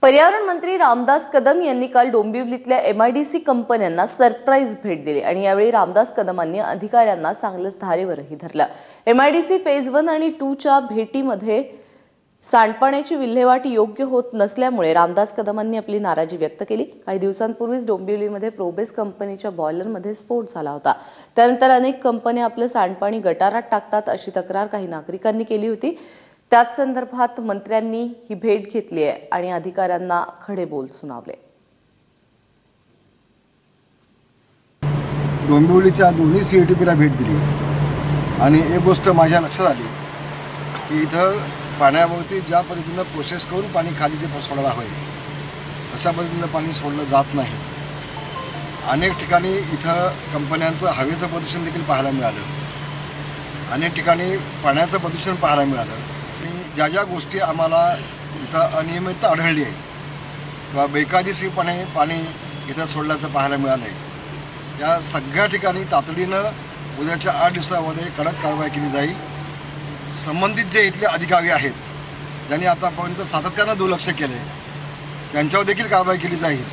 पर्यावरण मंत्री रामदास कदम यांनी काल डोंबिवलीतल्या MIDC कंपन्यांना सरप्राईज भेट दिली आणि यावेळी रामदास कदमांनी अधिकाऱ्यांना चांगलंच धारेवरही धरलं। MIDC फेज 1 आणि 2 च्या भेटीमध्ये सांडपाण्याची विल्हेवाट योग्य होत नसल्यामुळे रामदास कदमांनी आपली नाराजी व्यक्त केली। काही दिवसांपूर्वीच डोंबिवलीमध्ये प्रोबेस कंपनीच्या बॉयलरमध्ये स्फोट झाला होता। त्यानंतर अनेक कंपन्या आपलं सांडपाणी गटारात टाकतात अशी तक्रार काही नागरिकांनी केली होती। त्याच संदर्भात मंत्र्यांनी ही भेट घेतली आहे आणि अधिकाऱ्यांना खडे बोल सुनावले। डोंबिवलीच्या दोन्ही CATPला भेट दिली आणि एक गोष्ट माझ्या लक्षात आली की इथं पाण्याभोवती ज्या पद्धतीनं प्रोसेस करून पाणी खाली जे सोडायला हवे अशा पद्धतीनं पाणी सोडलं जात नाही। अनेक ठिकाणी इथं कंपन्यांचं हवेचं प्रदूषण देखील पाहायला मिळालं, अनेक ठिकाणी पाण्याचं प्रदूषण पाहायला मिळालं। ज्या ज्या गोष्टी आम्हाला इथं अनियमितता आढळली आहे किंवा बेकायदेशीरपणे पाणी इथं सोडल्याचं पाहायला मिळालं आहे, त्या सगळ्या ठिकाणी तातडीनं उद्याच्या 8 दिवसामध्ये कडक कारवाई केली जाईल। संबंधित जे इथले अधिकारी आहेत ज्यांनी आतापर्यंत सातत्यानं दुर्लक्ष केले त्यांच्यावर देखील कारवाई केली जाईल।